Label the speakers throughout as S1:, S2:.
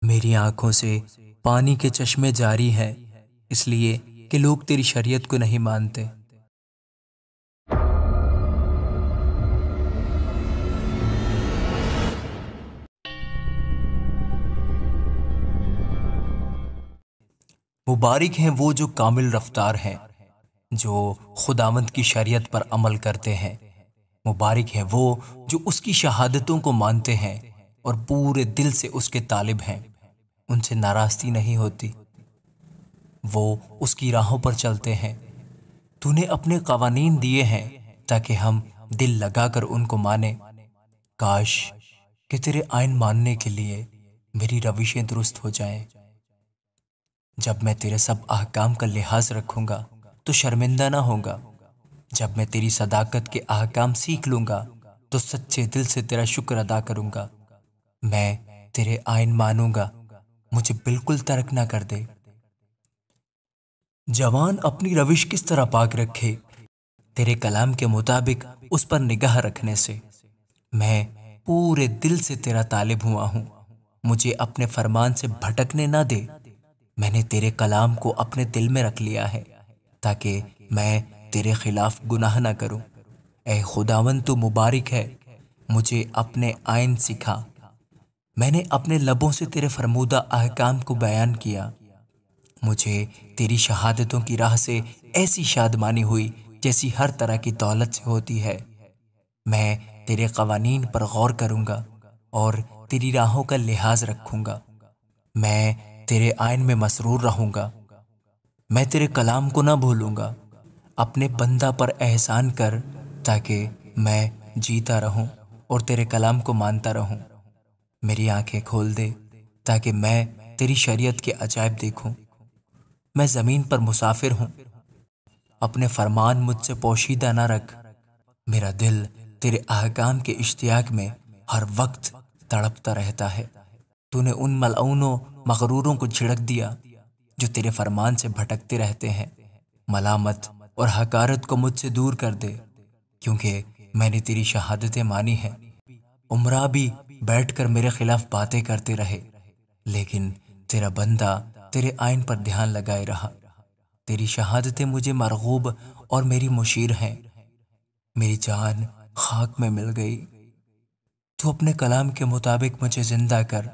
S1: میری آنکھوں سے پانی کے چشمے جاری ہیں، اس لیے کہ لوگ تیری شریعت کو نہیں مانتے۔ مبارک ہیں وہ جو کامل رفتار ہیں، جو خداوند کی شریعت پر عمل کرتے ہیں۔ مبارک ہیں وہ جو اس کی شہادتوں کو مانتے ہیں اور پورے دل سے اس کے طالب ہیں، ان سے ناراستی نہیں ہوتی۔ وہ اس کی راہوں پر چلتے ہیں۔ تو نے اپنے قوانین دیے ہیں تاکہ ہم دل لگا کر ان کو مانیں۔ کاش کہ تیرے آئین ماننے کے لیے میری روشیں درست ہو جائیں۔ جب میں تیرے سب احکام کا لحاظ رکھوں گا تو شرمندہ نہ ہوں گا۔ جب میں تیری صداقت کے احکام سیکھ لوں گا تو سچے دل سے تیرا شکر ادا کروں گا۔ میں تیرے آئین مانوں گا، مجھے بالکل ترک نہ کر دے۔ جوان اپنی روش کس طرح پاک رکھے؟ تیرے کلام کے مطابق اس پر نگاہ رکھنے سے۔ میں پورے دل سے تیرا طالب ہوا ہوں، مجھے اپنے فرمان سے بھٹکنے نہ دے۔ میں نے تیرے کلام کو اپنے دل میں رکھ لیا ہے تاکہ میں تیرے خلاف گناہ نہ کروں۔ اے خداوند تو مبارک ہے، مجھے اپنے آئین سکھا۔ میں نے اپنے لبوں سے تیرے فرمودہ احکام کو بیان کیا۔ مجھے تیری شہادتوں کی راہ سے ایسی شادمانی ہوئی جیسی ہر طرح کی دولت سے ہوتی ہے۔ میں تیرے قوانین پر غور کروں گا اور تیری راہوں کا لحاظ رکھوں گا۔ میں تیرے آئین میں مسرور رہوں گا۔ میں تیرے کلام کو نہ بھولوں گا۔ اپنے بندہ پر احسان کر تاکہ میں جیتا رہوں اور تیرے کلام کو مانتا رہوں۔ میری آنکھیں کھول دے تاکہ میں تیری شریعت کے عجائب دیکھوں۔ میں زمین پر مسافر ہوں، اپنے فرمان مجھ سے پوشیدہ نہ رکھ۔ میرا دل تیرے احکام کے اشتیاق میں ہر وقت تڑپتا رہتا ہے۔ تو نے ان ملعونوں مغروروں کو جھڑک دیا جو تیرے فرمان سے بھٹکتے رہتے ہیں۔ ملامت اور حقارت کو مجھ سے دور کر دے، کیونکہ میں نے تیری شہادتیں مانی ہیں۔ عمرا بھی بیٹھ کر میرے خلاف باتیں کرتے رہے، لیکن تیرا بندہ تیرے آئین پر دھیان لگائے رہا۔ تیری شہادتیں مجھے مرغوب اور میری مشیر ہیں۔ میری جان خاک میں مل گئی۔ تو اپنے کلام کے مطابق مجھے زندہ کر۔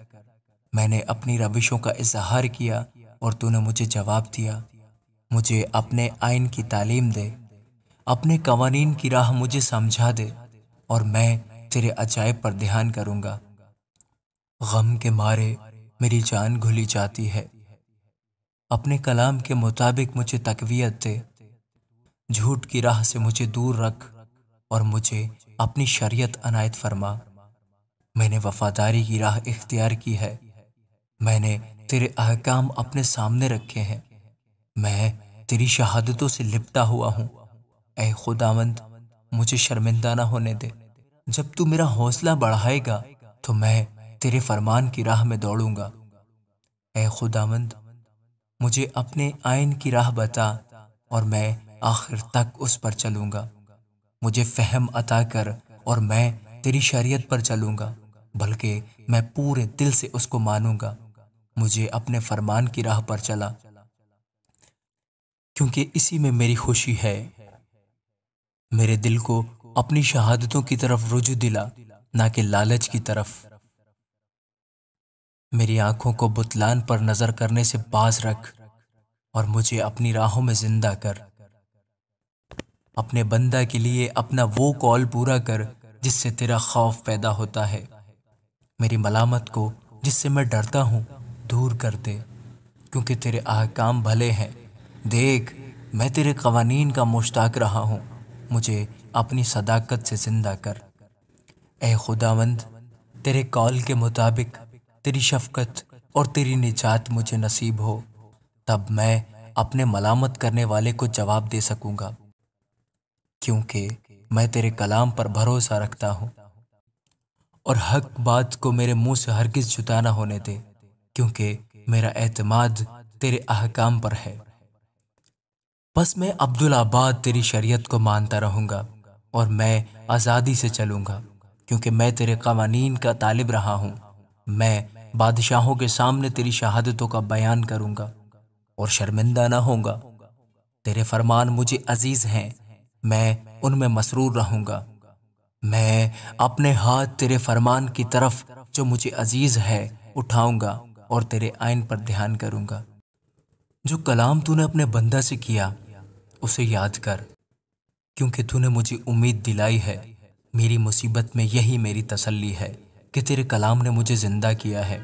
S1: میں نے اپنی روشوں کا اظہار کیا اور تو نے مجھے جواب دیا۔ مجھے اپنے آئین کی تعلیم دے، اپنے قوانین کی راہ مجھے سمجھا دے، اور میں تیرے عجائب پر دھیان کروں گا۔ غم کے مارے میری جان گھلی جاتی ہے۔ اپنے کلام کے مطابق مجھے تقویت دے، جھوٹ کی راہ سے مجھے دور رکھ اور مجھے اپنی شریعت عنایت فرما۔ میں نے وفاداری کی راہ اختیار کی ہے، میں نے تیرے احکام اپنے سامنے رکھے ہیں۔ میں تیری شہادتوں سے لپٹا ہوا ہوں۔ اے خداوند، مجھے شرمندہ نہ ہونے دے۔ جب تو میرا حوصلہ بڑھائے گا تو میں تیرے فرمان کی راہ میں دوڑوں گا۔ اے خداوند، مجھے اپنے آئین کی راہ بتا اور میں آخر تک اس پر چلوں گا۔ مجھے فہم عطا کر اور میں تیری شریعت پر چلوں گا، بلکہ میں پورے دل سے اس کو مانوں گا۔ مجھے اپنے فرمان کی راہ پر چلا، کیونکہ اسی میں میری خوشی ہے۔ میرے دل کو اپنی شہادتوں کی طرف رجوع دلا، نہ کہ لالچ کی طرف۔ میری آنکھوں کو بتلان پر نظر کرنے سے باز رکھ اور مجھے اپنی راہوں میں زندہ کر۔ اپنے بندہ کے لیے اپنا وہ قول پورا کر جس سے تیرا خوف پیدا ہوتا ہے۔ میری ملامت کو جس سے میں ڈرتا ہوں دور کر دے، کیونکہ تیرے احکام بھلے ہیں۔ دیکھ، میں تیرے قوانین کا مشتاق رہا ہوں، مجھے اپنی صداقت سے زندہ کر۔ اے خداوند، تیرے قول کے مطابق تیری شفقت اور تیری نجات مجھے نصیب ہو، تب میں اپنے ملامت کرنے والے کو جواب دے سکوں گا، کیونکہ میں تیرے کلام پر بھروسہ رکھتا ہوں۔ اور حق بات کو میرے منہ سے ہرگز جدا نہ ہونے دے، کیونکہ میرا اعتماد تیرے احکام پر ہے۔ بس میں عبدالآباد تیری شریعت کو مانتا رہوں گا اور میں آزادی سے چلوں گا، کیونکہ میں تیرے قوانین کا طالب رہا ہوں۔ میں بادشاہوں کے سامنے تیری شہادتوں کا بیان کروں گا اور شرمندہ نہ ہوں گا۔ تیرے فرمان مجھے عزیز ہیں، میں ان میں مسرور رہوں گا۔ میں اپنے ہاتھ تیرے فرمان کی طرف جو مجھے عزیز ہے اٹھاؤں گا اور تیرے آئین پر دھیان کروں گا۔ جو کلام تو نے اپنے بندہ سے کیا اسے یاد کر، کیونکہ تو نے مجھے امید دلائی ہے۔ میری مصیبت میں یہی میری تسلی ہے کہ تیرے کلام نے مجھے زندہ کیا ہے۔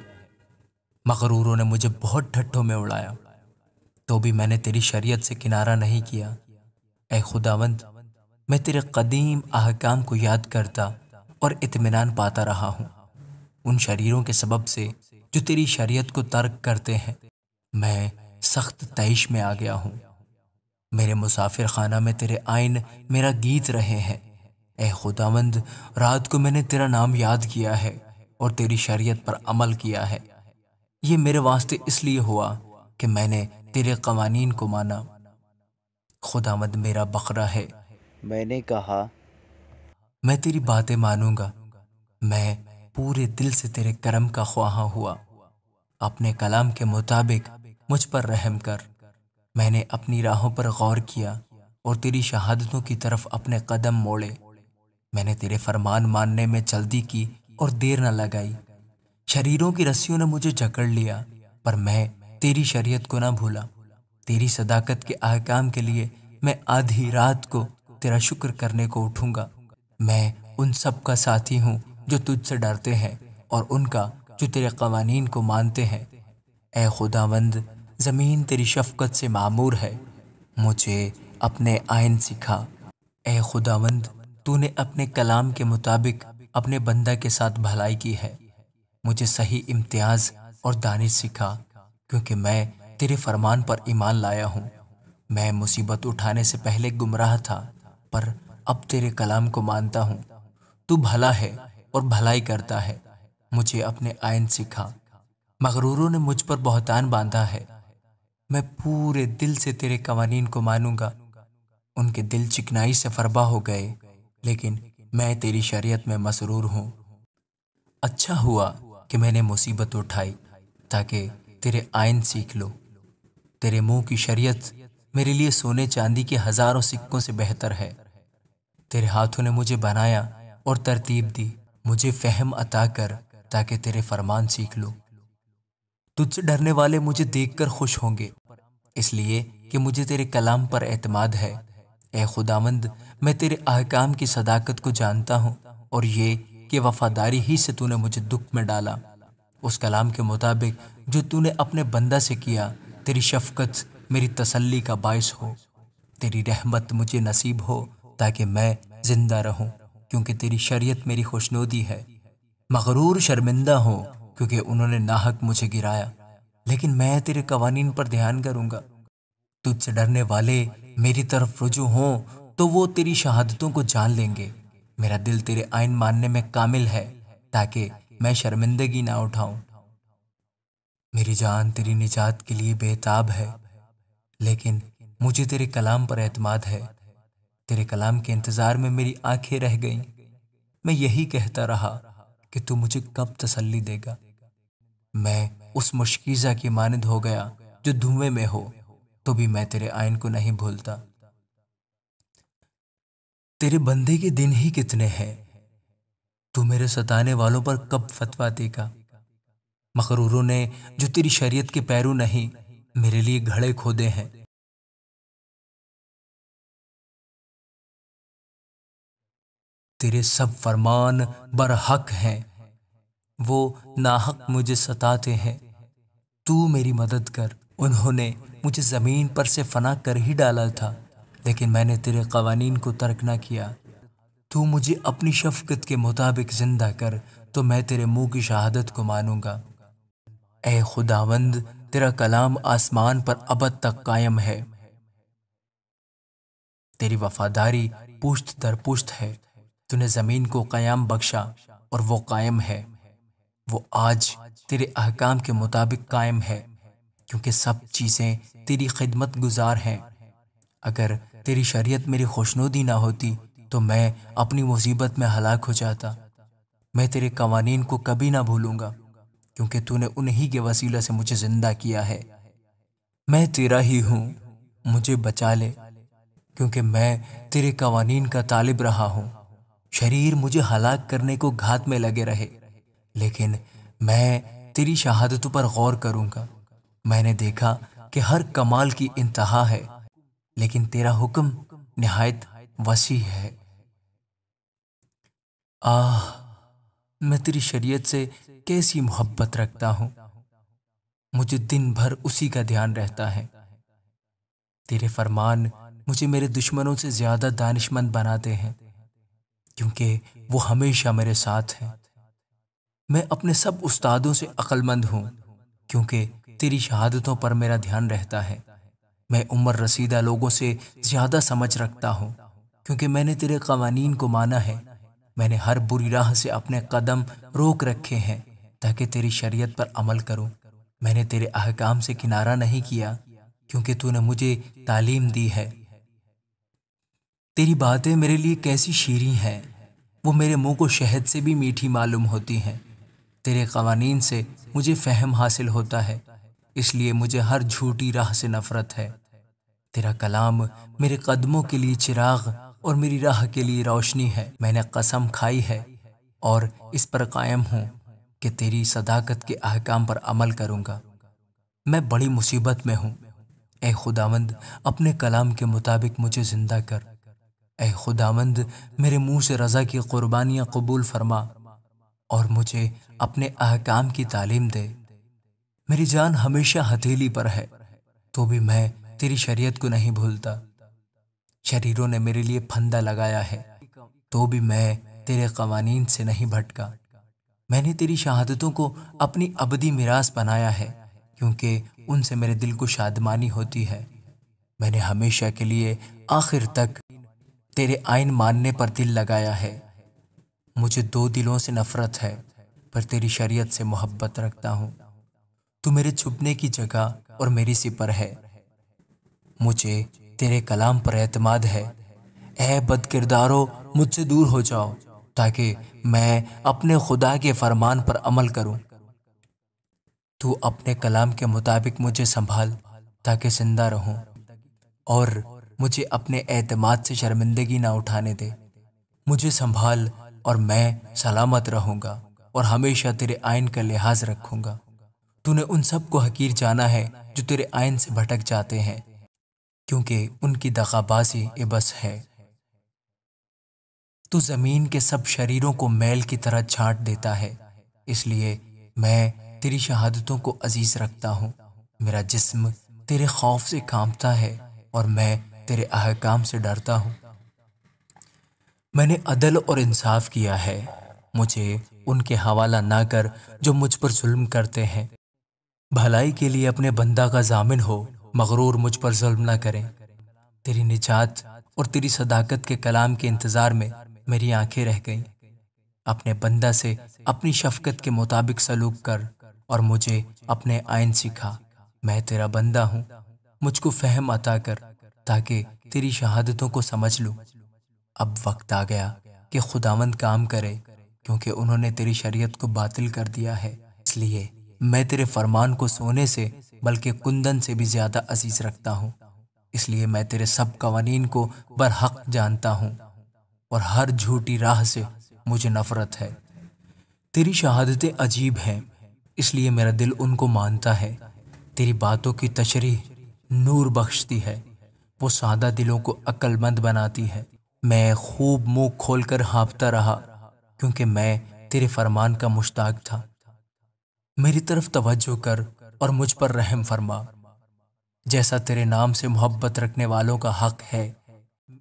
S1: مغروروں نے مجھے بہت ٹھٹھوں میں اڑایا، تو بھی میں نے تیری شریعت سے کنارہ نہیں کیا۔ اے خداوند، میں تیرے قدیم احکام کو یاد کرتا اور اطمینان پاتا رہا ہوں۔ ان شریروں کے سبب سے جو تیری شریعت کو ترک کرتے ہیں، میں سخت طیش میں آ گیا ہوں۔ میرے مسافر خانہ میں تیرے آئین میرا گیت رہے ہیں۔ اے خداوند، رات کو میں نے تیرا نام یاد کیا ہے اور تیری شریعت پر عمل کیا ہے۔ یہ میرے واسطے اس لیے ہوا کہ میں نے تیرے قوانین کو مانا۔ خداوند میرا بخرا ہے،
S2: میں نے کہا،
S1: میں تیری باتیں مانوں گا۔ میں پورے دل سے تیرے کرم کا خواہاں ہوا۔ اپنے کلام کے مطابق مجھ پر رحم کر۔ میں نے اپنی راہوں پر غور کیا اور تیری شہادتوں کی طرف اپنے قدم موڑے۔ میں نے تیرے فرمان ماننے میں جلدی کی اور دیر نہ لگائی۔ شریروں کی رسیوں نے مجھے جکڑ لیا، پر میں تیری شریعت کو نہ بھولا۔ تیری صداقت کے احکام کے لیے میں آدھی رات کو تیرا شکر کرنے کو اٹھوں گا۔ میں ان سب کا ساتھی ہوں جو تجھ سے ڈرتے ہیں اور ان کا جو تیرے قوانین کو مانتے ہیں۔ اے خداوند، زمین تیری شفقت سے معمور ہے، مجھے اپنے آئین سکھا۔ اے خداوند، تو نے اپنے کلام کے مطابق اپنے بندہ کے ساتھ بھلائی کی ہے۔ مجھے صحیح امتیاز اور دانش سکھا، کیونکہ میں تیرے فرمان پر ایمان لایا ہوں۔ میں مصیبت اٹھانے سے پہلے گمراہ تھا، پر اب تیرے کلام کو مانتا ہوں۔ تو بھلا ہے اور بھلائی کرتا ہے، مجھے اپنے آئین سکھا۔ مغروروں نے مجھ پر بہتان باندھا ہے، میں پورے دل سے تیرے قوانین کو مانوں گا۔ ان کے دل چکنائی سے فربا ہو گئے، لیکن میں تیری شریعت میں مسرور ہوں۔ اچھا ہوا کہ میں نے مصیبت اٹھائی تاکہ تیرے آئین سیکھ لو۔ تیرے منہ کی شریعت میرے لیے سونے چاندی کے ہزاروں سکوں سے بہتر ہے۔ تیرے ہاتھوں نے مجھے بنایا اور ترتیب دی۔ مجھے فہم عطا کر تاکہ تیرے فرمان سیکھ لو۔ تجھ سے ڈرنے والے مجھے دیکھ کر خوش ہوں گے، اس لیے کہ مجھے تیرے کلام پر اعتماد ہے۔ اے خداوند، میں تیرے احکام کی صداقت کو جانتا ہوں، اور یہ کہ وفاداری ہی سے تو نے مجھے دکھ میں ڈالا۔ اس کلام کے مطابق جو تو نے اپنے بندہ سے کیا، تیری شفقت میری تسلی کا باعث ہو۔ تیری رحمت مجھے نصیب ہو تاکہ میں زندہ رہوں، کیونکہ تیری شریعت میری خوشنودی ہے۔ مغرور شرمندہ ہوں کیونکہ انہوں نے ناحق مجھے گرایا، لیکن میں تیرے قوانین پر دھیان کروں گا۔ تجھ سے ڈرنے والے میری طرف رجوع ہوں تو وہ تیری شہادتوں کو جان لیں گے۔ میرا دل تیرے آئین ماننے میں کامل ہے تاکہ میں شرمندگی نہ اٹھاؤں۔ میری جان تیری نجات کے لیے بے تاب ہے، لیکن مجھے تیرے کلام پر اعتماد ہے۔ تیرے کلام کے انتظار میں میری آنکھیں رہ گئیں۔ میں یہی کہتا رہا کہ تو مجھے کب تسلی دے گا۔ میں اس مشکیزہ کی مانند ہو گیا جو دھوئیں میں ہو، تو بھی میں تیرے آئین کو نہیں بھولتا۔ تیرے بندے کے دن ہی کتنے ہیں، تو میرے ستانے والوں پر کب فتویٰ دے گا؟ مغروروں نے جو تیری شریعت کے پیرو نہیں، میرے لیے گھڑے کھودے ہیں۔ تیرے سب فرمان برحق ہیں، وہ ناحق مجھے ستاتے ہیں۔ تو میری مدد کر۔ انہوں نے مجھے زمین پر سے فنا کر ہی ڈالا تھا، لیکن میں نے تیرے قوانین کو ترک نہ کیا۔ تو مجھے اپنی شفقت کے مطابق زندہ کر، تو میں تیرے منہ کی شہادت کو مانوں گا۔ اے خداوند، تیرا کلام آسمان پر ابد تک قائم ہے۔ تیری وفاداری پشت در پشت ہے۔ تو نے زمین کو قیام بخشا اور وہ قائم ہے۔ وہ آج تیرے احکام کے مطابق قائم ہے، کیونکہ سب چیزیں تیری خدمت گزار ہیں۔ اگر تیری شریعت میری خوشنودی نہ ہوتی تو میں اپنی مصیبت میں ہلاک ہو جاتا۔ میں تیرے قوانین کو کبھی نہ بھولوں گا، کیونکہ تو نے انہی کے وسیلہ سے مجھے زندہ کیا ہے۔ میں تیرا ہی ہوں، مجھے بچا لے، کیونکہ میں تیرے قوانین کا طالب رہا ہوں۔ شریر مجھے ہلاک کرنے کو گھات میں لگے رہے، لیکن میں تیری شہادتوں پر غور کروں گا۔ میں نے دیکھا کہ ہر کمال کی انتہا ہے، لیکن تیرا حکم نہایت وسیع ہے۔ آہ، میں تیری شریعت سے کیسی محبت رکھتا ہوں، مجھے دن بھر اسی کا دھیان رہتا ہے۔ تیرے فرمان مجھے میرے دشمنوں سے زیادہ دانشمند بناتے ہیں، کیونکہ وہ ہمیشہ میرے ساتھ ہیں۔ میں اپنے سب استادوں سے عقل مند ہوں، کیونکہ تیری شہادتوں پر میرا دھیان رہتا ہے۔ میں عمر رسیدہ لوگوں سے زیادہ سمجھ رکھتا ہوں، کیونکہ میں نے تیرے قوانین کو مانا ہے۔ میں نے ہر بری راہ سے اپنے قدم روک رکھے ہیں تاکہ تیری شریعت پر عمل کروں۔ میں نے تیرے احکام سے کنارہ نہیں کیا، کیونکہ تو نے مجھے تعلیم دی ہے۔ تیری باتیں میرے لیے کیسی شیریں ہیں، وہ میرے منہ کو شہد سے بھی میٹھی معلوم ہوتی ہیں۔ تیرے قوانین سے مجھے فہم حاصل ہوتا ہے، اس لیے مجھے ہر جھوٹی راہ سے نفرت ہے۔ تیرا کلام میرے قدموں کے لیے چراغ اور میری راہ کے لیے روشنی ہے۔ میں نے قسم کھائی ہے اور اس پر قائم ہوں کہ تیری صداقت کے احکام پر عمل کروں گا۔ میں بڑی مصیبت میں ہوں، اے خداوند اپنے کلام کے مطابق مجھے زندہ کر۔ اے خداوند میرے منہ سے رضا کی قربانیاں قبول فرما اور مجھے اپنے احکام کی تعلیم دے۔ میری جان ہمیشہ ہتھیلی پر ہے، تو بھی میں تیری شریعت کو نہیں بھولتا۔ شریروں نے میرے لیے پھندا لگایا ہے، تو بھی میں تیرے قوانین سے نہیں بھٹکا۔ میں نے تیری شہادتوں کو اپنی ابدی میراث بنایا ہے، کیونکہ ان سے میرے دل کو شادمانی ہوتی ہے۔ میں نے ہمیشہ کے لیے آخر تک تیرے آئین ماننے پر دل لگایا ہے۔ مجھے دو دلوں سے نفرت ہے، پر تیری شریعت سے محبت رکھتا ہوں۔ تو میرے چھپنے کی جگہ اور میری سپر ہے، مجھے تیرے کلام پر اعتماد ہے۔ اے بد کردارو، مجھ سے دور ہو جاؤ تاکہ میں اپنے خدا کے فرمان پر عمل کروں۔ تو اپنے کلام کے مطابق مجھے سنبھال تاکہ زندہ رہوں، اور مجھے اپنے اعتماد سے شرمندگی نہ اٹھانے دے۔ مجھے سنبھال اور میں سلامت رہوں گا اور ہمیشہ تیرے آئین کا لحاظ رکھوں گا۔ تو نے ان سب کو حقیر جانا ہے جو تیرے آئین سے بھٹک جاتے ہیں، کیونکہ ان کی دغابازی عبث ہے۔ تو زمین کے سب شریروں کو میل کی طرح چھانٹ دیتا ہے، اس لیے میں تیری شہادتوں کو عزیز رکھتا ہوں۔ میرا جسم تیرے خوف سے کانپتا ہے اور میں تیرے احکام سے ڈرتا ہوں۔ میں نے عدل اور انصاف کیا ہے، مجھے ان کے حوالہ نہ کر جو مجھ پر ظلم کرتے ہیں۔ بھلائی کے لیے اپنے بندہ کا ضامن ہو، مغرور مجھ پر ظلم نہ کریں۔ تیری نجات اور تیری صداقت کے کلام کے انتظار میں میری آنکھیں رہ گئیں۔ اپنے بندہ سے اپنی شفقت کے مطابق سلوک کر اور مجھے اپنے آئین سکھا۔ میں تیرا بندہ ہوں، مجھ کو فہم عطا کر تاکہ تیری شہادتوں کو سمجھ لوں۔ اب وقت آ گیا کہ خداوند کام کرے، کیونکہ انہوں نے تیری شریعت کو باطل کر دیا ہے۔ اس لیے میں تیرے فرمان کو سونے سے بلکہ کندن سے بھی زیادہ عزیز رکھتا ہوں۔ اس لیے میں تیرے سب قوانین کو برحق جانتا ہوں اور ہر جھوٹی راہ سے مجھے نفرت ہے۔ تیری شہادتیں عجیب ہیں، اس لیے میرا دل ان کو مانتا ہے۔ تیری باتوں کی تشریح نور بخشتی ہے، وہ سادہ دلوں کو عقل مند بناتی ہے۔ میں خوب منہ کھول کر ہانپتا رہا، کیونکہ میں تیرے فرمان کا مشتاق تھا۔ میری طرف توجہ کر اور مجھ پر رحم فرما، جیسا تیرے نام سے محبت رکھنے والوں کا حق ہے۔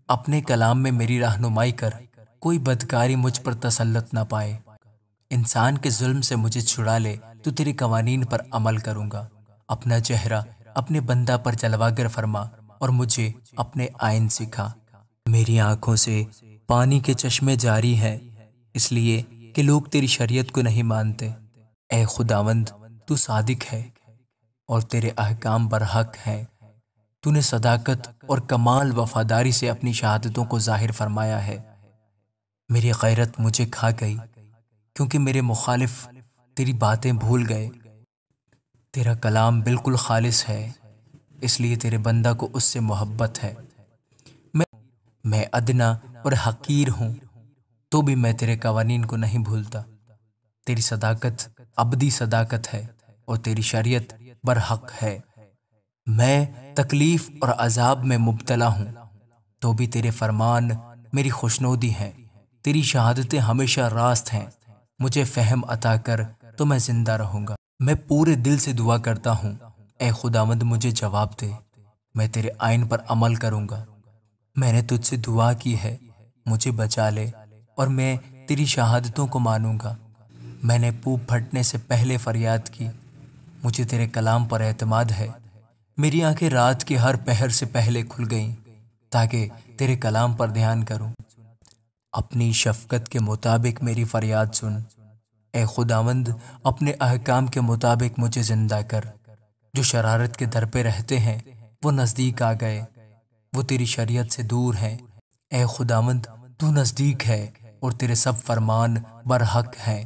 S1: اپنے کلام میں میری رہنمائی کر، کوئی بدکاری مجھ پر تسلط نہ پائے۔ انسان کے ظلم سے مجھے چھڑا لے تو تیرے قوانین پر عمل کروں گا۔ اپنا چہرہ اپنے بندہ پر جلوہ گر فرما اور مجھے اپنے آئین سکھا۔ میری آنکھوں سے پانی کے چشمے جاری ہیں، اس لیے کہ لوگ تیری شریعت کو نہیں مانتے۔ اے خداوند، تو صادق ہے اور تیرے احکام برحق ہیں۔ تو نے صداقت اور کمال وفاداری سے اپنی شہادتوں کو ظاہر فرمایا ہے۔ میری غیرت مجھے کھا گئی، کیونکہ میرے مخالف تیری باتیں بھول گئے۔ تیرا کلام بالکل خالص ہے، اس لیے تیرے بندہ کو اس سے محبت ہے۔ میں میں ادنا اور حقیر ہوں، تو بھی میں تیرے قوانین کو نہیں بھولتا۔ تیری صداقت ابدی صداقت ہے اور تیری شریعت برحق ہے۔ میں تکلیف اور عذاب میں مبتلا ہوں، تو بھی تیرے فرمان میری خوشنودی ہیں۔ تیری شہادتیں ہمیشہ راست ہیں۔ مجھے فہم عطا کر تو میں زندہ رہوں گا۔ میں پورے دل سے دعا کرتا ہوں، اے خداوند مجھے جواب دے، میں تیرے آئین پر عمل کروں گا۔ میں نے تجھ سے دعا کی ہے، مجھے بچا لے اور میں تیری شہادتوں کو مانوں گا۔ میں نے پھوٹ پھٹنے سے پہلے فریاد کی، مجھے تیرے کلام پر اعتماد ہے۔ میری آنکھیں رات کے ہر پہر سے پہلے کھل گئیں تاکہ تیرے کلام پر دھیان کروں۔ اپنی شفقت کے مطابق میری فریاد سن، اے خداوند اپنے احکام کے مطابق مجھے زندہ کر۔ جو شرارت کے در پہ رہتے ہیں وہ نزدیک آ گئے، وہ تیری شریعت سے دور ہیں۔ اے خداوند تو نزدیک ہے اور تیرے سب فرمان برحق ہیں۔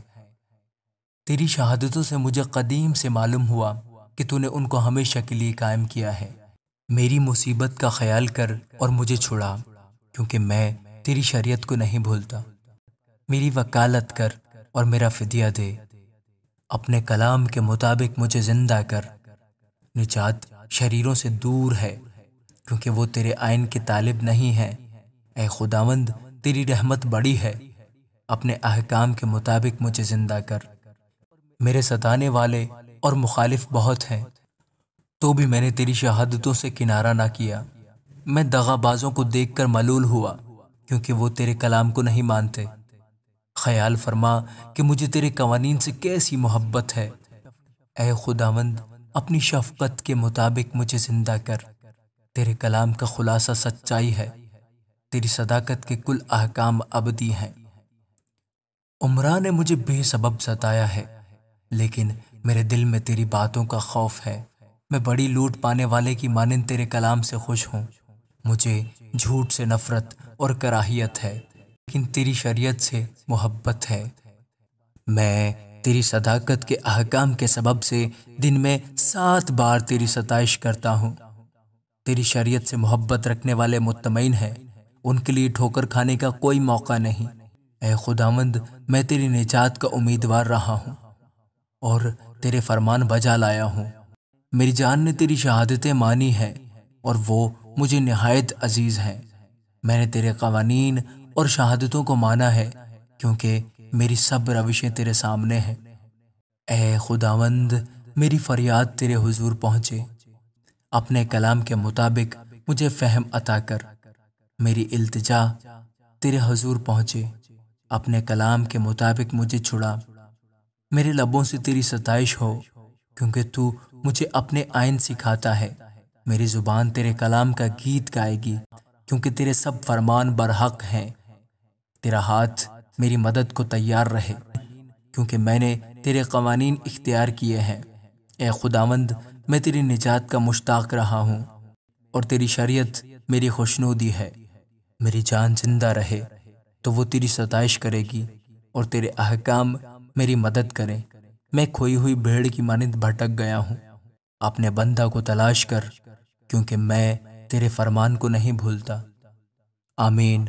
S1: تیری شہادتوں سے مجھے قدیم سے معلوم ہوا کہ تو نے ان کو ہمیشہ کے لیے قائم کیا ہے۔ میری مصیبت کا خیال کر اور مجھے چھڑا، کیونکہ میں تیری شریعت کو نہیں بھولتا۔ میری وکالت کر اور میرا فدیہ دے، اپنے کلام کے مطابق مجھے زندہ کر۔ نجات شریروں سے دور ہے، کیونکہ وہ تیرے آئین کے طالب نہیں ہیں۔ اے خداوند تیری رحمت بڑی ہے، اپنے احکام کے مطابق مجھے زندہ کر۔ میرے ستانے والے اور مخالف بہت ہیں، تو بھی میں نے تیری شہادتوں سے کنارہ نہ کیا۔ میں دغا بازوں کو دیکھ کر ملول ہوا، کیونکہ وہ تیرے کلام کو نہیں مانتے۔ خیال فرما کہ مجھے تیرے قوانین سے کیسی محبت ہے۔ اے خداوند اپنی شفقت کے مطابق مجھے زندہ کر۔ تیرے کلام کا خلاصہ سچائی ہے، تیری صداقت کے کل احکام ابدی ہیں۔ عمرہ نے مجھے بے سبب ستایا ہے، لیکن میرے دل میں تیری باتوں کا خوف ہے۔ میں بڑی لوٹ پانے والے کی مانند تیرے کلام سے خوش ہوں۔ مجھے جھوٹ سے نفرت اور کراہیت ہے، لیکن تیری شریعت سے محبت ہے۔ میں تیری صداقت کے احکام کے سبب سے دن میں 7 بار تیری ستائش کرتا ہوں۔ تیری شریعت سے محبت رکھنے والے مطمئن ہیں، ان کے لیے ٹھوکر کھانے کا کوئی موقع نہیں۔ اے خداوند میں تیری نجات کا امیدوار رہا ہوں اور تیرے فرمان بجا لایا ہوں۔ میری جان نے تیری شہادتیں مانی ہیں اور وہ مجھے نہایت عزیز ہیں۔ میں نے تیرے قوانین اور شہادتوں کو مانا ہے، کیونکہ میری سب روشیں تیرے سامنے ہیں۔ اے خداوند میری فریاد تیرے حضور پہنچے، اپنے کلام کے مطابق مجھے فہم عطا کر۔ میری التجا تیرے حضور پہنچے، اپنے کلام کے مطابق مجھے چھڑا۔ میرے لبوں سے تیری ستائش ہو، کیونکہ تو مجھے اپنے آئین سکھاتا ہے۔ میری زبان تیرے کلام کا گیت گائے گی، کیونکہ تیرے سب فرمان برحق ہیں۔ تیرا ہاتھ میری مدد کو تیار رہے، کیونکہ میں نے تیرے قوانین اختیار کیے ہیں۔ اے خداوند میں تیری نجات کا مشتاق رہا ہوں اور تیری شریعت میری خوشنودی ہے۔ میری جان زندہ رہے تو وہ تیری ستائش کرے گی اور تیرے احکام میری مدد کریں۔ میں کھوئی ہوئی بھیڑ کی مانند بھٹک گیا ہوں، اپنے بندہ کو تلاش کر، کیونکہ میں تیرے فرمان کو نہیں بھولتا۔ آمین۔